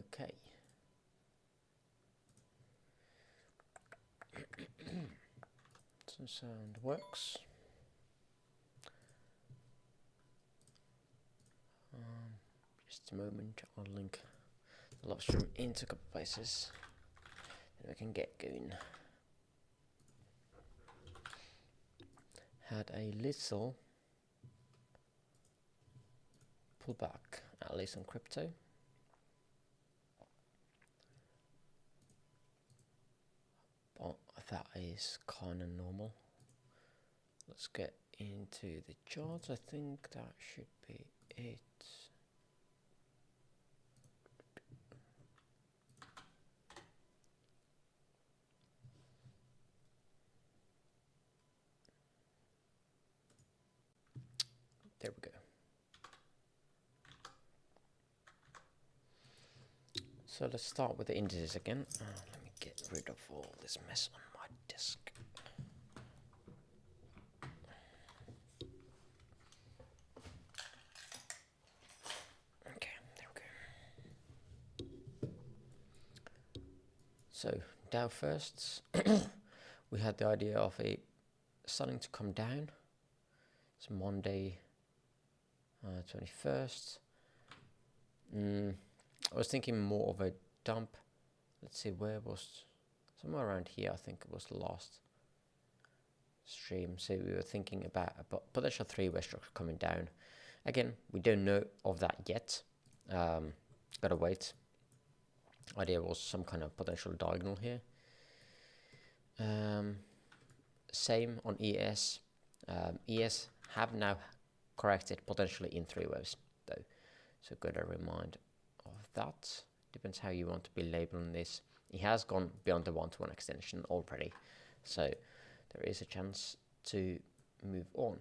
Okay. So sound works. Just a moment, I'll link the live stream into a couple places and we can get going. Had a little pullback, at least on crypto. But that is kind of normal. Let's get into the charts. I think that should be it. There we go. So let's start with the indices again. Let me get rid of all this mess on my disk. Okay, there we go. So Dow first. We had the idea of it starting to come down. It's Monday, 21st. I was thinking more of a dump. Let's see, where was, somewhere around here I think it was the last stream. So we were thinking about a potential three-way structure coming down. Again, we don't know of that yet. Gotta wait. Idea was some kind of potential diagonal here. Same on ES. ES have now corrected potentially in three waves though, so gotta remind of that. Depends how you want to be labeling this. It has gone beyond the 1-to-1 extension already, so there is a chance to move on.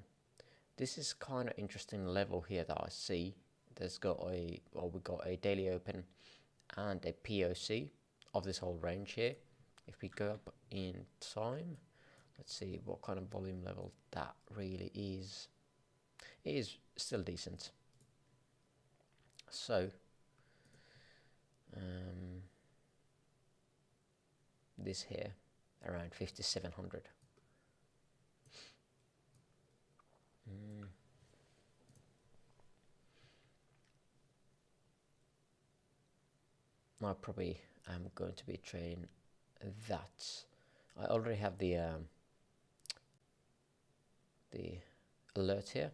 This is kind of interesting level here that I see. There's got a, well, we got a daily open and a POC of this whole range here. If we go up in time, let's see what kind of volume level that really is. It is still decent. So this here around 5,700. I probably am going to be trading that. I already have the alert here,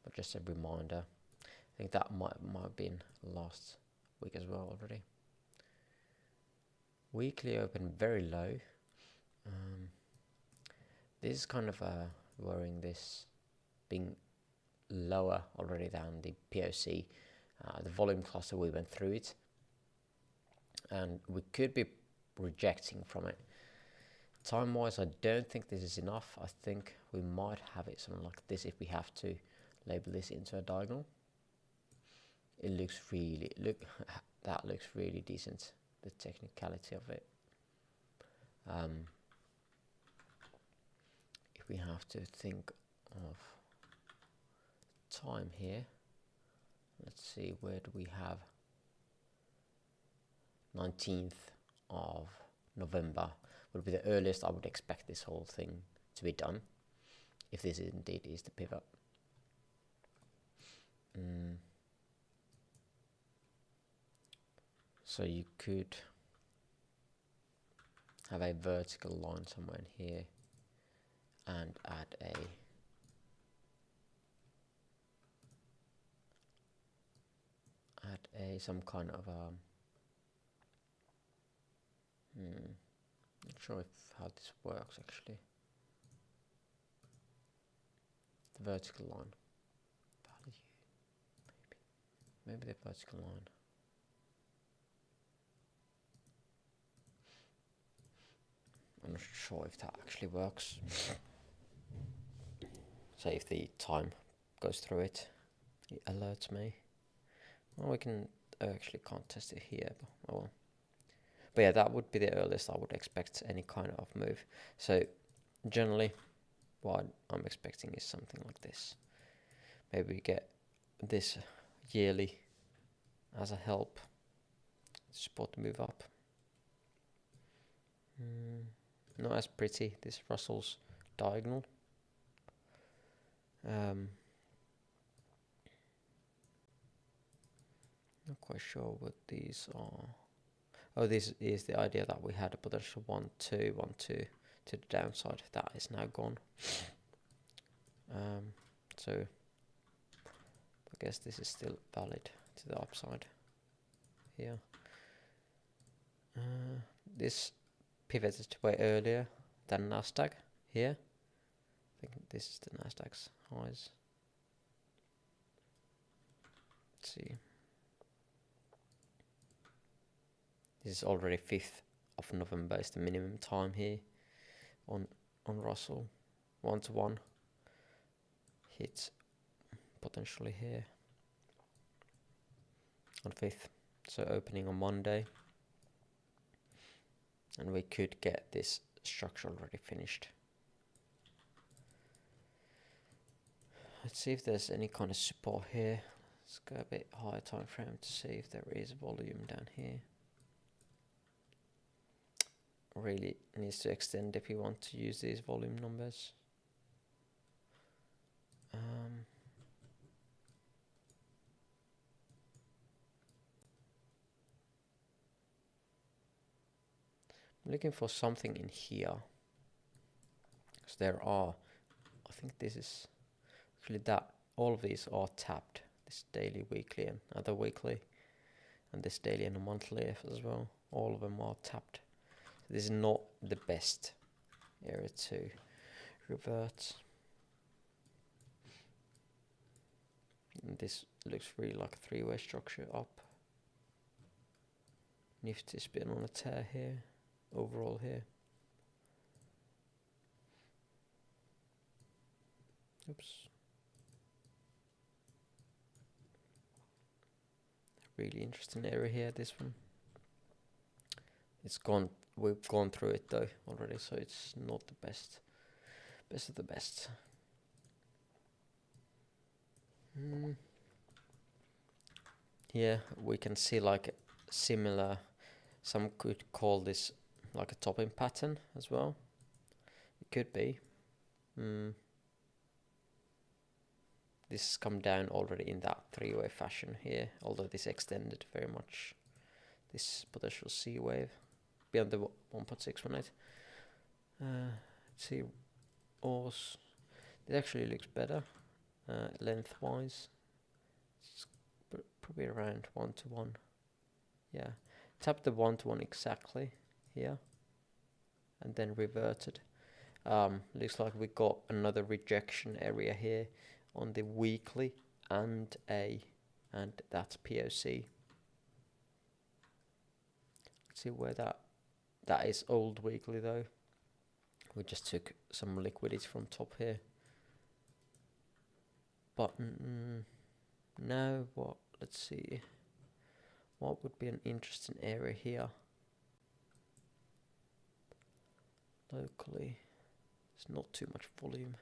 but just a reminder. I think that might have been last week as well already. Weekly open very low. This is kind of worrying, this being lower already than the POC. The volume cluster, we went through it, and we could be rejecting from it. Time wise, I don't think this is enough. I think we might have it something like this if we have to label this into a diagonal. It looks really, that looks really decent, the technicality of it. If we have to think of time here, let's see, where do we have 19th of November would be the earliest I would expect this whole thing to be done, if this indeed is the pivot. So you could have a vertical line somewhere in here and add a some kind of not sure how this works actually. The vertical line value, maybe the vertical line. I'm not sure if that actually works. So if the time goes through it, it alerts me. Well, we can actually can't test it here, but oh well. But yeah, that would be the earliest I would expect any kind of move. So generally, what I'm expecting is something like this. Maybe we get this yearly as a help, support to move up. Not as pretty, this Russell's diagonal. Not quite sure what these are. Oh, this is the idea that we had a potential 1, 2, 1, 2 to the downside. That is now gone. So I guess this is still valid to the upside here. This pivoted way earlier than Nasdaq here. I think this is the Nasdaq's highs. Let's see. This is already 5th of November is the minimum time here on Russell. 1-to-1 hits potentially here on 5th. So opening on Monday. And we could get this structure already finished. Let's see if there's any kind of support here. Let's go a bit higher time frame to see if there is volume down here. Really needs to extend if you want to use these volume numbers. I'm looking for something in here. Because there are, I think this is actually that all of these are tapped. This daily, weekly, and other weekly, and this daily and a monthly as well. All of them are tapped. So this is not the best area to revert. And this looks really like a three-way structure up. Nifty's been on a tear here, overall here. Oops. Really interesting area here, this one. It's gone, we've gone through it though already, so it's not the best of the best. Here we can see like similar, some could call this like a topping pattern as well. It could be. This has come down already in that three-way fashion here, although this extended very much this potential C wave beyond the 1.618. Let's see, Ors, it actually looks better lengthwise. It's probably around 1-to-1. Yeah, tap the 1-to-1 exactly here, and then reverted. Looks like we got another rejection area here on the weekly and that's POC. Let's see where that is old weekly though. We just took some liquidity from top here. But now what? Let's see. What would be an interesting area here? Locally, there's not too much volume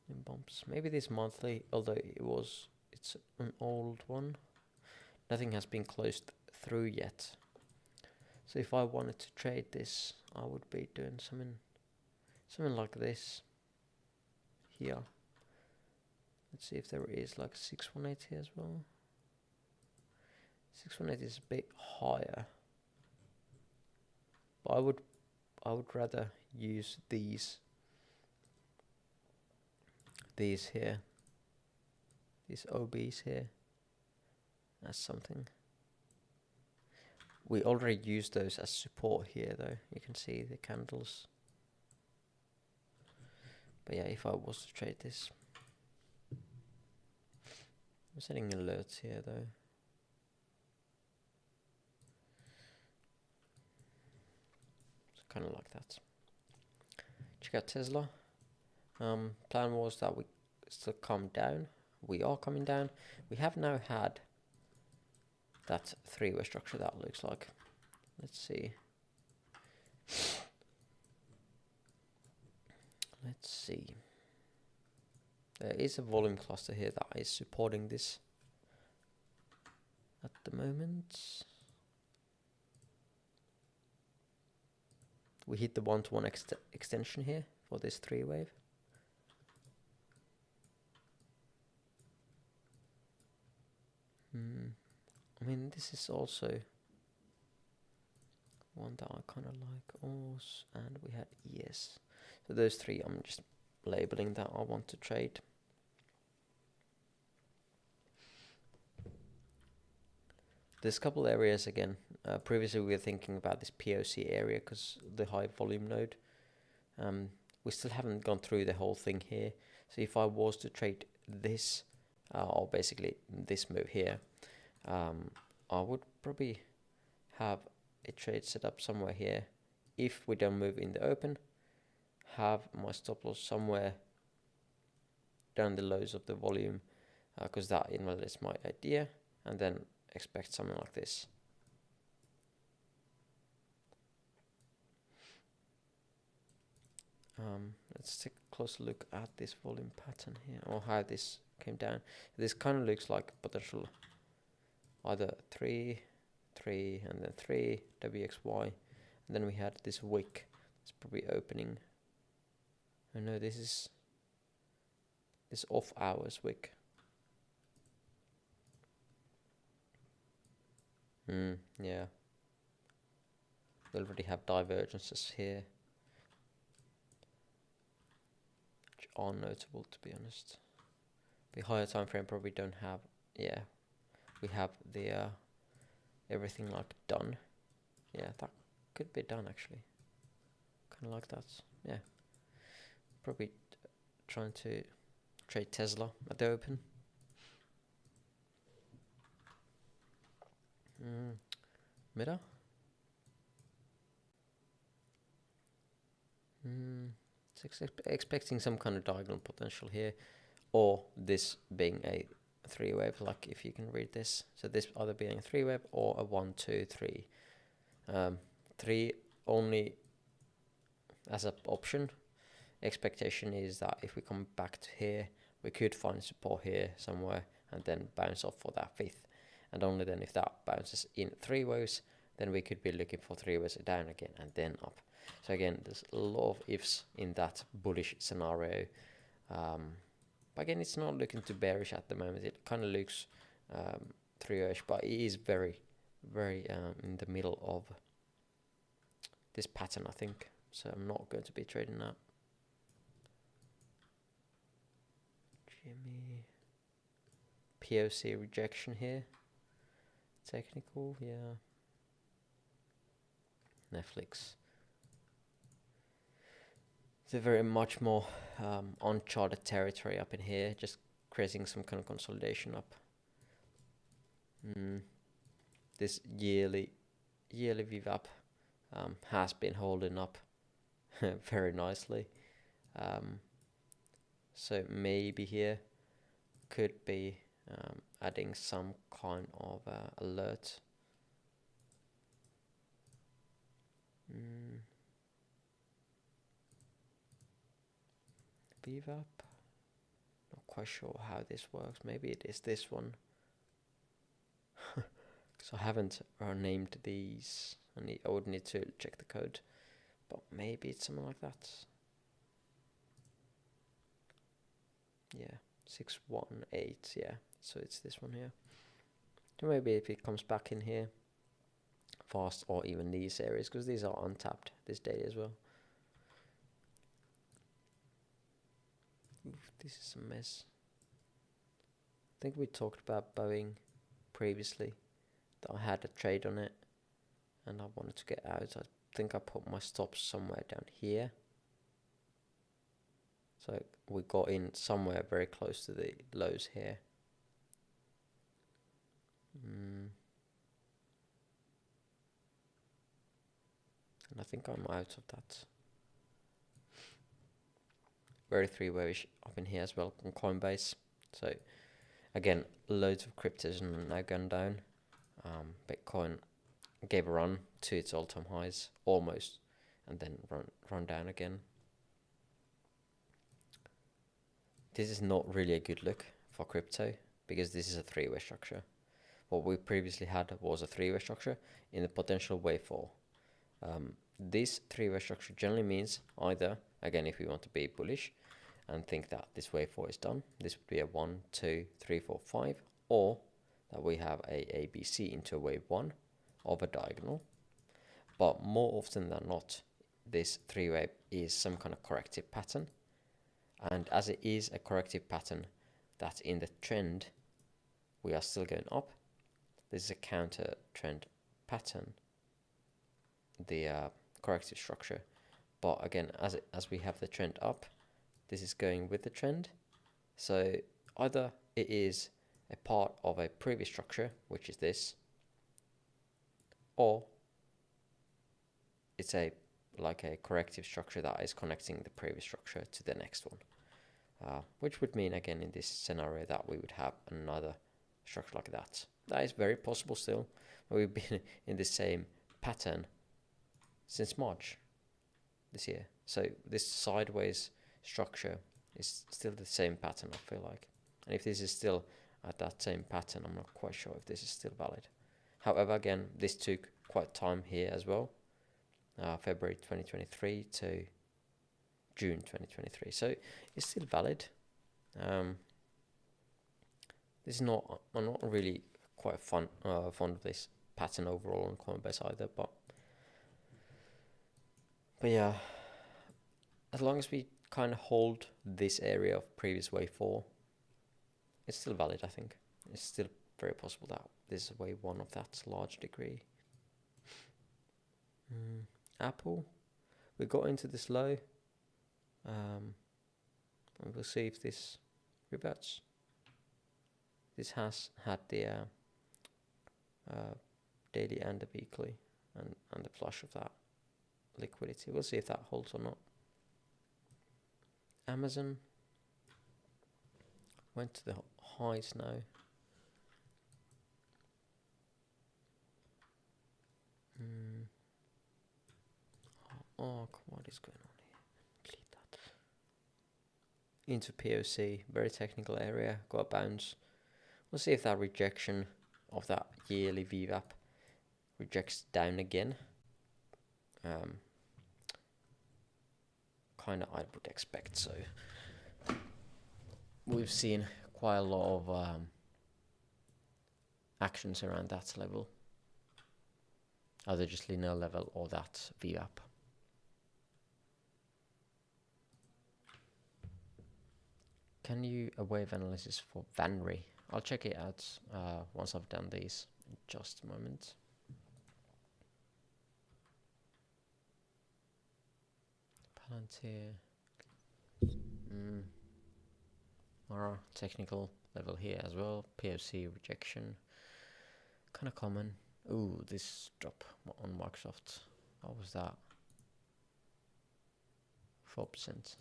in bumps. Maybe this monthly, although it's an old one. Nothing has been closed through yet. So if I wanted to trade this, I would be doing something like this here. Let's see if there is like 618 here as well. 618 is a bit higher, but I would rather use these here, these OBs here, as something. We already used those as support here though. You can see the candles. But yeah, if I was to trade this, I'm setting alerts here though. It's kind of like that. Check out Tesla. Plan was that we still come down. We are coming down. We have now had that three-way structure that looks like. Let's see. Let's see. There is a volume cluster here that is supporting this at the moment. we hit the 1-to-1 extension here for this 3-wave. I mean, this is also one that I kind of like. OS, and we had ES. So those three, I'm just labeling that I want to trade. There's a couple areas again. Previously we were thinking about this POC area because the high volume node. We still haven't gone through the whole thing here. So if I was to trade this, or basically this move here, I would probably have a trade set up somewhere here. If we don't move in the open, have my stop loss somewhere down the lows of the volume, because that invalidates my idea, and then expect something like this. Let's take a closer look at this volume pattern here, or how this came down. This kind of looks like potential either 3, 3, and then 3, WXY, and then we had this wick. It's probably opening. Oh no, this is this off hours wick. Yeah. We already have divergences here, which are notable, to be honest. The higher time frame probably don't have. Yeah, we have the everything like done. Yeah, that could be done actually. Kind of like that. Yeah, probably trying to trade Tesla at the open. Meta. It's expecting some kind of diagonal potential here, or this being a 3-wave, like if you can read this. So this either being a 3-wave or a 1, 2, 3. 3 only as an option. Expectation is that if we come back to here, we could find support here somewhere and then bounce off for that 5th. And only then if that bounces in 3 waves, then we could be looking for 3 waves down again and then up. So again, there's a lot of ifs in that bullish scenario. But again, it's not looking too bearish at the moment. It kind of looks 3-ish, but it is very, very in the middle of this pattern, I think. So I'm not going to be trading that. Jimmy. POC rejection here. Technical, yeah. Netflix. It's a very much more uncharted territory up in here, just creating some kind of consolidation up. This yearly VWAP has been holding up very nicely. So maybe here could be adding some kind of alert. VWAP. Not quite sure how this works. Maybe it is this one. Because I haven't named these. I would need to check the code. But maybe it's something like that. Yeah, 618. Yeah, so it's this one here. So maybe if it comes back in here fast, or even these areas, because these are untapped this day as well. Oof, this is a mess. I think we talked about Boeing previously, that I had a trade on it and I wanted to get out. I think I put my stops somewhere down here. So we got in somewhere very close to the lows here. And I think I'm out of that. Very 3-wave up in here as well on Coinbase. So again, loads of cryptos and now gone down. Bitcoin gave a run to its all-time highs almost, and then run down again. This is not really a good look for crypto because this is a 3-way structure. What we previously had was a 3-way structure in the potential wave 4. This three-way structure generally means either, again, if we want to be bullish and think that this wave 4 is done, this would be a 1, 2, 3, 4, 5, or that we have a ABC into a wave 1 of a diagonal. But more often than not, this three-way is some kind of corrective pattern. And as it is a corrective pattern that in the trend we are still going up, this is a counter trend pattern, the corrective structure. But again, as we have the trend up, this is going with the trend. So either it is a part of a previous structure, which is this, or it's like a corrective structure that is connecting the previous structure to the next one, which would mean, again, in this scenario, that we would have another structure like that. That is very possible still. We've been in the same pattern since March this year. So this sideways structure is still the same pattern, I feel like. And if this is still at that same pattern, I'm not quite sure if this is still valid. However, again, this took quite time here as well. February 2023 to June 2023. So it's still valid. This is not, I'm not really quite fond of this pattern overall on Coinbase either, but yeah, as long as we kind of hold this area of previous wave 4, it's still valid, I think. It's still very possible that this is wave 1 of that large degree. Apple, we got into this low, and we'll see if this reverts. This has had the daily and the weekly and the flush of that liquidity. We'll see if that holds or not. Amazon went to the highs now. Oh, what is going on here? Delete that. Into POC, very technical area, got a bounce. We'll see if that rejection of that yearly VWAP rejects down again. Kind of I would expect so. We've seen quite a lot of actions around that level, either just linear level or that VWAP. Can you a wave analysis for Vanry? I'll check it out once I've done these in just a moment. Palantir. Our technical level here as well. POC rejection. Kind of common. Ooh, this drop on Microsoft. What was that? 4%.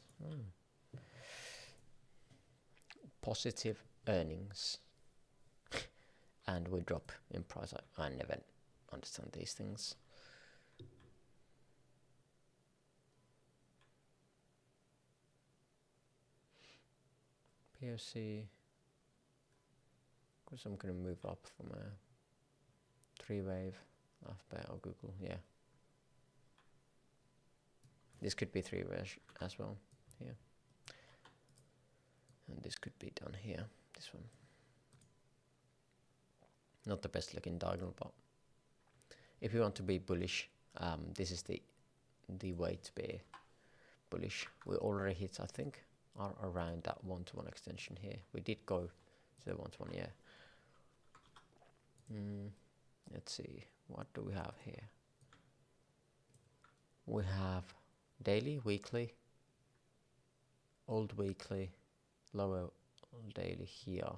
Positive earnings. And we drop in price. I never understand these things. POC, because I'm going to move up from a 3-wave, Alphabet or Google, yeah. This could be 3-wave as well, here. And this could be done here, this one. Not the best looking diagonal, but if you want to be bullish, this is the way to be bullish. We already hit, I think, are around that 1-to-1 extension here. We did go to the 1-to-1, yeah. Let's see, what do we have here? We have daily, weekly, old weekly, lower daily here.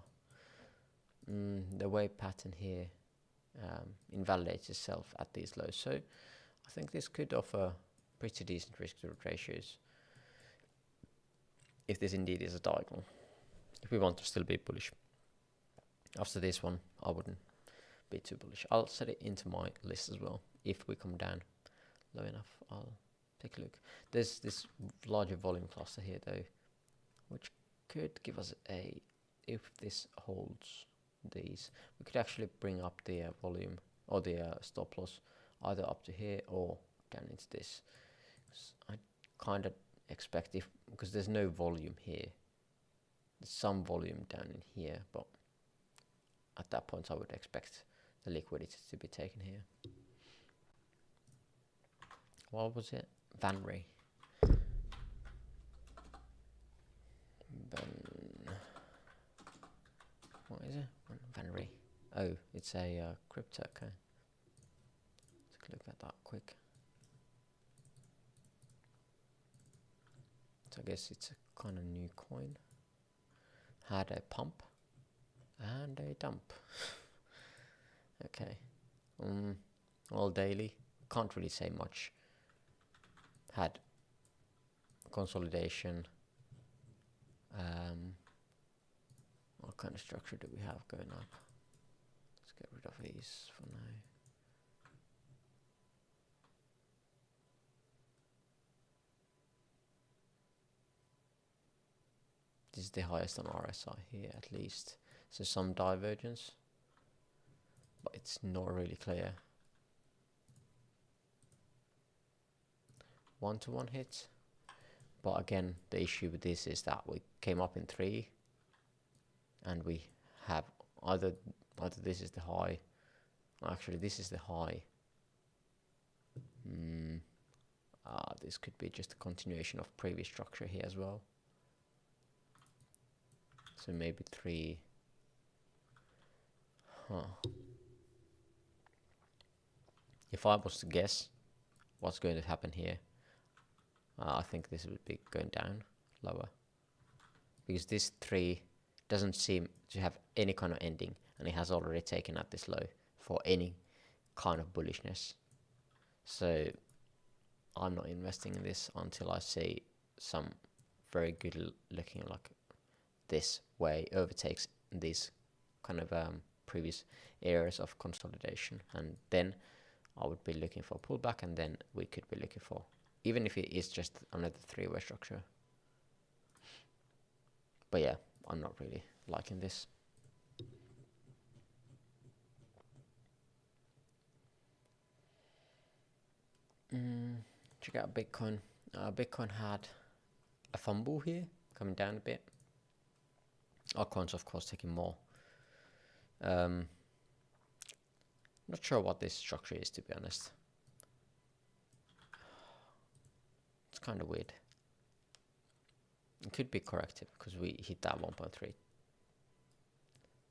The wave pattern here invalidates itself at these lows, so I think this could offer pretty decent risk to ratios if this indeed is a diagonal, if we want to still be bullish. After this one, I wouldn't be too bullish. I'll set it into my list as well. If we come down low enough, I'll take a look. There's this larger volume cluster here though, which could give us a, if this holds these, we could actually bring up the volume or the stop loss either up to here or down into this. I kind of expect, if because there's no volume here, there's some volume down in here, but at that point I would expect the liquidity to be taken here. What was it? Vanry. What is it? Vanry. Oh, it's a crypto. Okay. Let's look at that quick. So I guess it's a kind of new coin. Had a pump and a dump. Okay. All daily. Can't really say much. Had consolidation. What kind of structure do we have going up? Let's get rid of these for now. This is the highest on RSI here, at least. So some divergence, but it's not really clear. 1-to-1 hit. But again, the issue with this is that we came up in 3, and we have either this is the high. Actually, this is the high. This could be just a continuation of previous structure here as well. So maybe 3. If I was to guess what's going to happen here, I think this would be going down lower, because this 3 doesn't seem to have any kind of ending, and it has already taken out this low for any kind of bullishness. So I'm not investing in this until I see some very good looking like this way overtakes these kind of previous areas of consolidation, and then I would be looking for a pullback, and then we could be looking for, even if it is just another 3-way structure. But yeah, I'm not really liking this. Check out Bitcoin. Bitcoin had a fumble here, coming down a bit. Altcoins, of course, taking more. Not sure what this structure is, to be honest. It's kind of weird. It could be corrective because we hit that 1.3.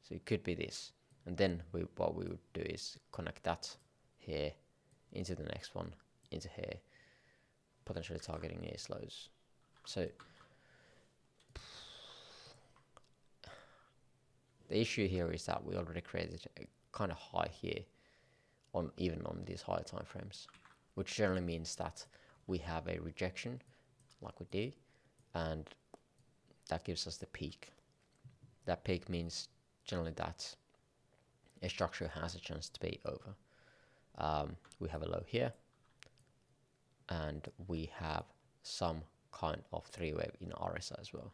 So it could be this. And then what we would do is connect that here into the next one, into here, potentially targeting these lows. So the issue here is that we already created a kind of high here, even on these higher time frames, which generally means that we have a rejection like we did, and that gives us the peak. That peak means generally that a structure has a chance to be over. We have a low here, and we have some kind of 3-wave in RSI as well.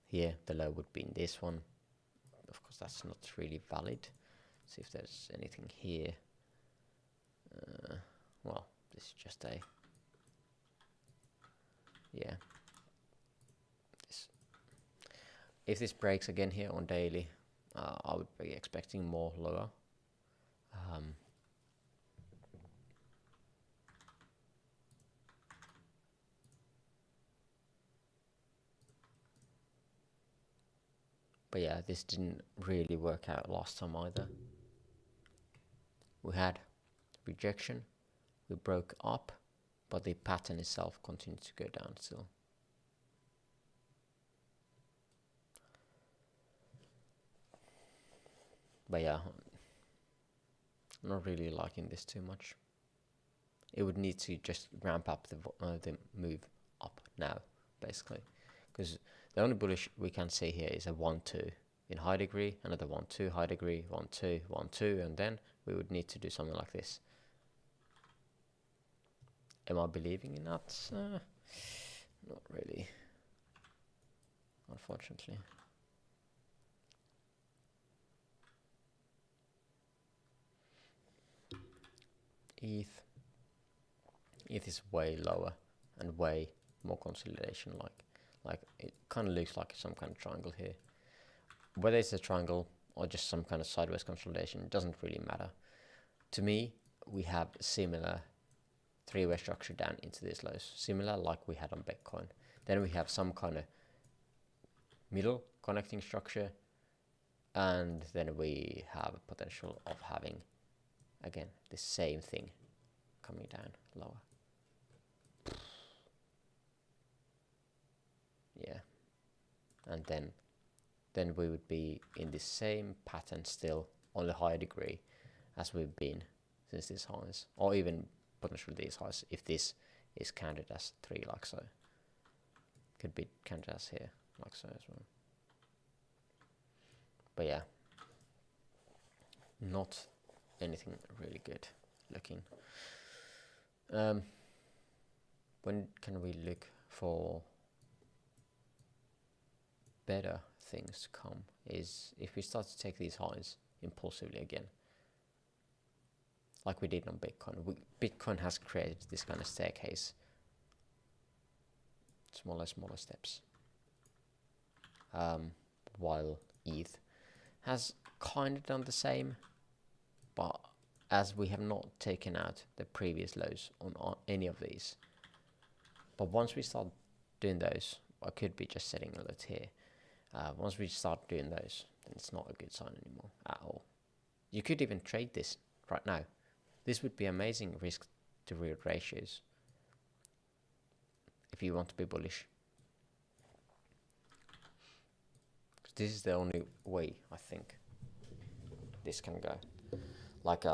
Here the low would be in this one. Of course, that's not really valid. See if there's anything here. Well, this is just a, yeah. If this breaks again here on daily, I would be expecting more lower. But yeah, this didn't really work out last time either. We had rejection, we broke up, but the pattern itself continued to go down still. But yeah, I'm not really liking this too much. It would need to just ramp up the move up now, basically, because the only bullish we can see here is a 1-2 in high degree, another 1-2 high degree, 1-2, 1-2, and then we would need to do something like this. Am I believing in that? Not really, unfortunately. ETH. it is way lower and way more consolidation. Like it kind of looks like some kind of triangle here. Whether it's a triangle or just some kind of sideways consolidation, it doesn't really matter. To me, we have similar three-way structure down into these lows, similar like we had on Bitcoin. Then we have some kind of middle connecting structure, and then we have a potential of having, again, the same thing coming down lower. Yeah, and then we would be in the same pattern still on a higher degree as we've been since these highs, or even potentially these highs, if this is counted as 3 like so. Could be counted as here like so as well. But yeah, not anything really good looking. When can we look for better things to come is if we start to take these highs impulsively again, like we did on Bitcoin. Bitcoin has created this kind of staircase, smaller steps, while ETH has kind of done the same, but as we have not taken out the previous lows on any of these. But once we start doing those, I could be just setting a lot here. Once we start doing those, then it's not a good sign anymore at all. You could even trade this right now. This would be amazing risk to reward ratios if you want to be bullish. This is the only way I think this can go, like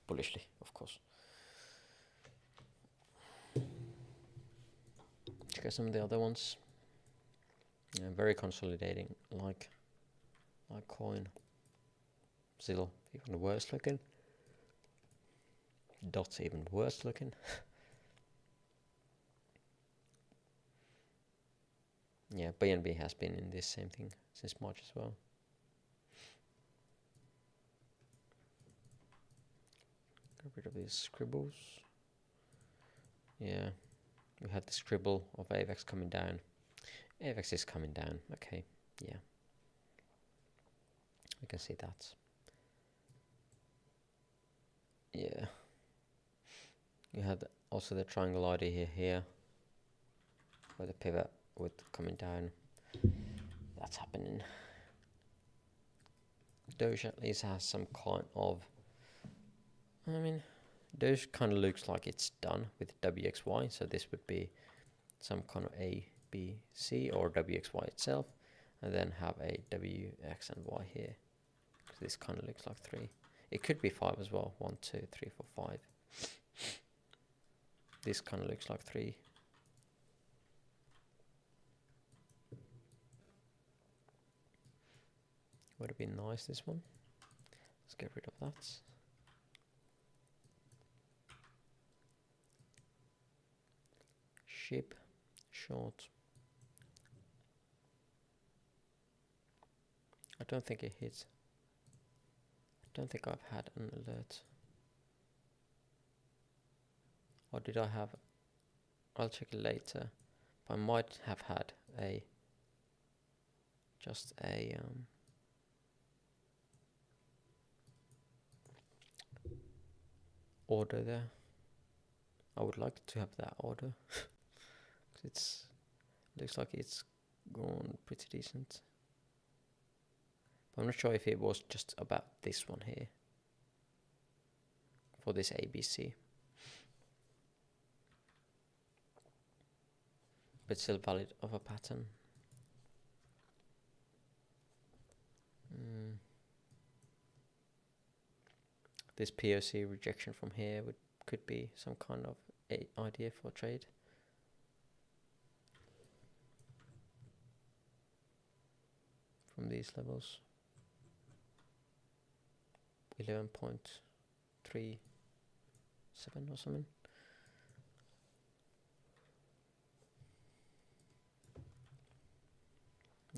bullishly, of course. Check out some of the other ones. Yeah, very consolidating, like coin. Still even worse looking. Dot's even worse looking. Yeah, BNB has been in this same thing since March as well. Get rid of these scribbles. Yeah, we had the scribble of AVAX coming down. AVAX is coming down, okay, yeah. We can see that. Yeah. You had also the triangle idea here, where the pivot with coming down. That's happening. Doge at least has some kind of, I mean, Doge kind of looks like it's done with WXY, so this would be some kind of A, B, C, or WXY itself, and then have a W, X, and Y here. Because this kind of looks like 3. It could be 5 as well. 1, 2, 3, 4, 5. This kind of looks like 3. Would have been nice, this one. Let's get rid of that. Ship, short. I don't think it hits. I don't think I've had an alert. Or did I have? I'll check it later. But I might have had a just a order there. I would like to have that order. Cause looks like it's gone pretty decent. But I'm not sure if it was just about this one here. For this ABC. But still valid of a pattern. This POC rejection from here could be some kind of idea for trade. From these levels. 11.37 or something.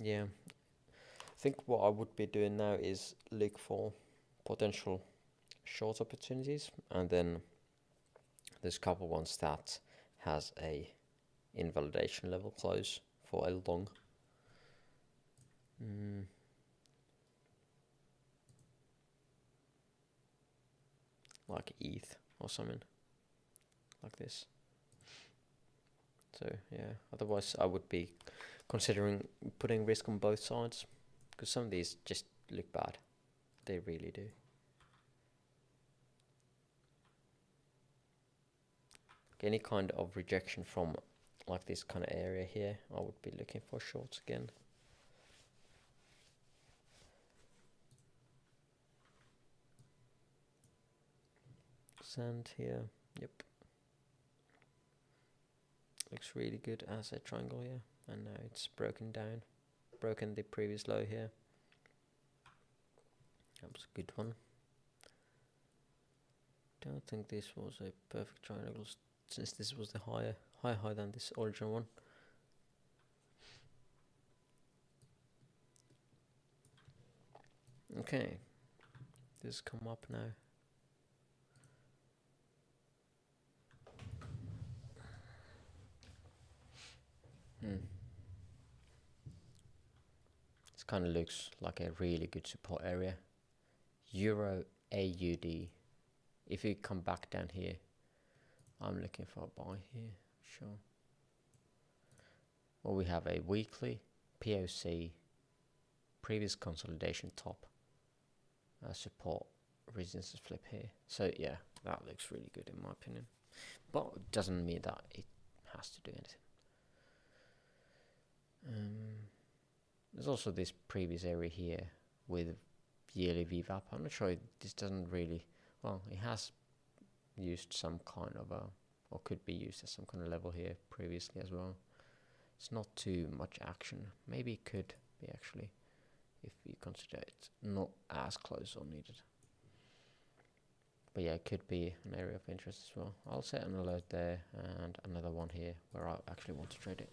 Yeah, I think what I would be doing now is look for potential short opportunities and then There's a couple ones that has a invalidation level close for a long. Like ETH or something like this. So yeah, otherwise I would be considering putting risk on both sides, because some of these just look bad. They really do. Any kind of rejection from like this kind of area here, I would be looking for shorts again. Sand here, yep. Looks really good as a triangle here, and now it's broken down, broken the previous low here. That was a good one. Don't think this was a perfect triangle, since this was the higher high than this original one. Okay, this come up now. This kind of looks like a really good support area. Euro AUD. If you come back down here, I'm looking for a buy here, sure. Well, we have a weekly POC, previous consolidation top, support, resistance flip here. So yeah, that looks really good in my opinion. But it doesn't mean that it has to do anything. There's also this previous area here with yearly VWAP. I'm not sure, this doesn't really, well, it has used some kind of a, or could be used as some kind of level here previously as well. It's not too much action. Maybe it could be actually, if you consider it not as close or needed. But yeah, it could be an area of interest as well. I'll set an alert there and another one here where I actually want to trade it.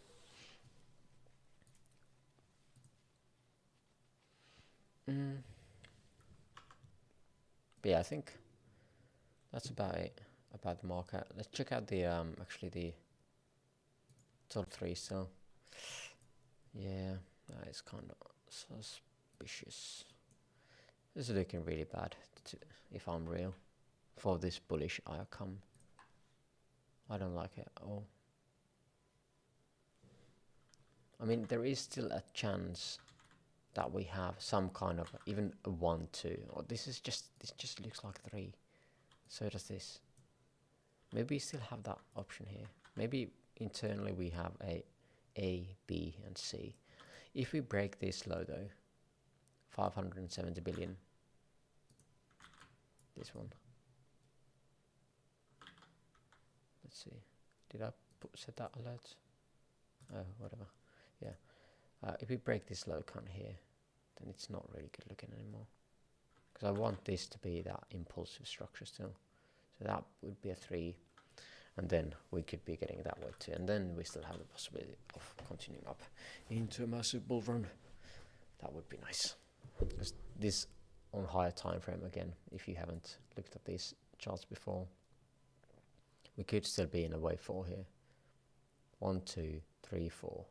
But yeah, I think that's about it about the market. Let's check out the actually the top 3. So yeah, that is kind of suspicious. This is looking really bad, if I'm real, for this bullish outcome. I don't like it at all. I mean, there is still a chance that we have some kind of even a 1, 2, or this just looks like 3. So does this. Maybe we still have that option here. Maybe internally we have A, B, and C. If we break this low though, 570 billion, this one. Let's see. Did I set that alert? Oh, whatever. Yeah. If we break this low kind of here, then it's not really good looking anymore. Because I want this to be that impulsive structure still. So that would be a 3. And then we could be getting that way too. And then we still have the possibility of continuing up into a massive bull run. That would be nice. Because this on higher time frame again, if you haven't looked at these charts before, we could still be in a wave 4 here. 1, 2, 3, 4.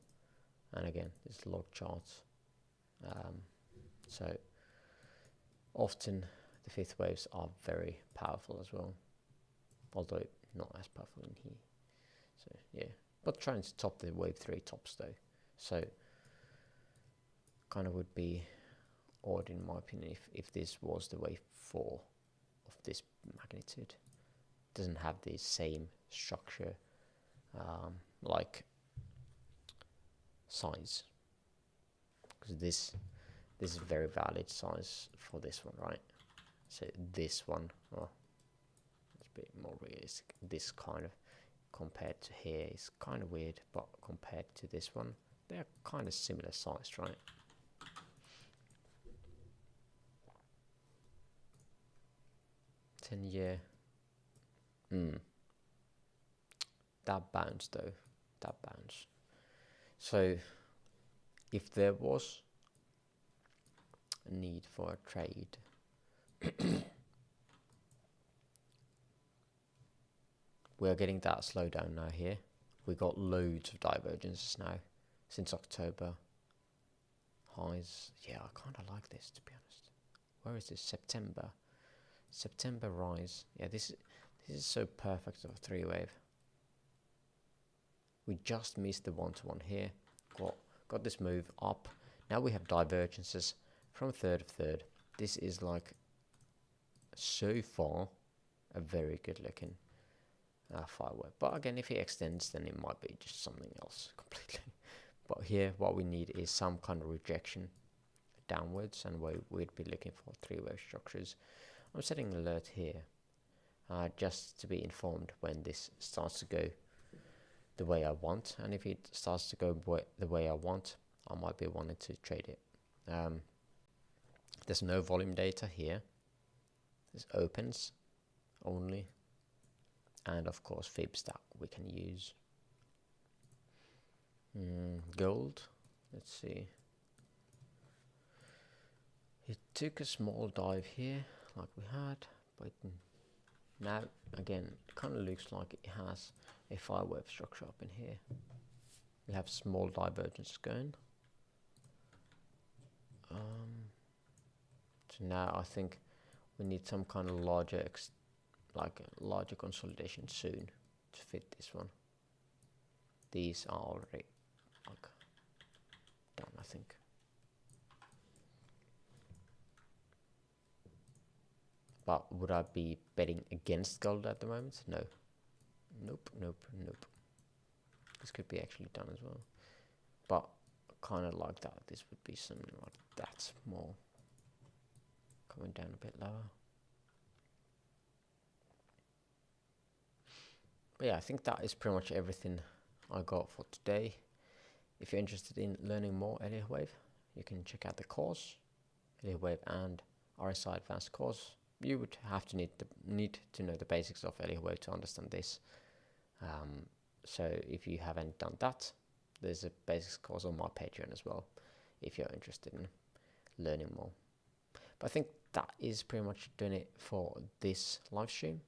And again, it's log charts. So often the 5th waves are very powerful as well, although not as powerful in here. So yeah, but trying to top the wave 3 tops though. So kind of would be odd in my opinion if this was the wave 4 of this magnitude. It doesn't have the same structure like size, because this is very valid size for this one, right? So this one, well, it's a bit more realistic. This kind of compared to here is kind of weird, but compared to this one, they're kind of similar sized, right? Ten-year. That bounced though. That bounced. So if there was a need for a trade, we're getting that slowdown now here. We got loads of divergences now since October. Highs, yeah, I kind of like this, to be honest. Where is this? September rise. Yeah, this is so perfect of a three wave. We just missed the 1-to-1 here. Got this move up. Now we have divergences from third of third. This is like so far a very good looking 5-wave. But again, if it extends, then it might be just something else completely. But here, what we need is some kind of rejection downwards, and we'd be looking for 3-wave structures. I'm setting an alert here, just to be informed when this starts to go the way I want. And if it starts to go the way I want, I might be wanting to trade it. There's no volume data here. There's opens only, and of course fibs that we can use. Gold, let's see. It took a small dive here like we had, but now again it kind of looks like it has a 5-wave structure up in here. We have small divergence going. So now I think we need some kind of larger larger consolidation soon to fit this one. These are already like done, I think. But would I be betting against gold at the moment? No. Nope. This could be actually done as well. But kind of like that. This would be something like that, more coming down a bit lower. But yeah, I think that is pretty much everything I got for today. If you're interested in learning more Elliott Wave, you can check out the course, Elliott Wave and RSI Advanced course. You would have to need to know the basics of Elliott Wave to understand this. So if you haven't done that, there's a basics course on my Patreon as well, if you're interested in learning more. But I think that is pretty much doing it for this live stream.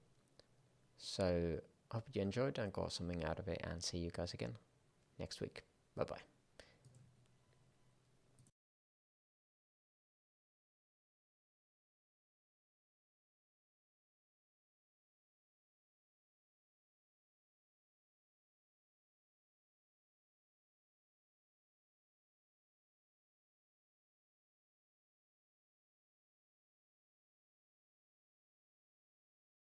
So I hope you enjoyed and got something out of it, and see you guys again next week. Bye bye.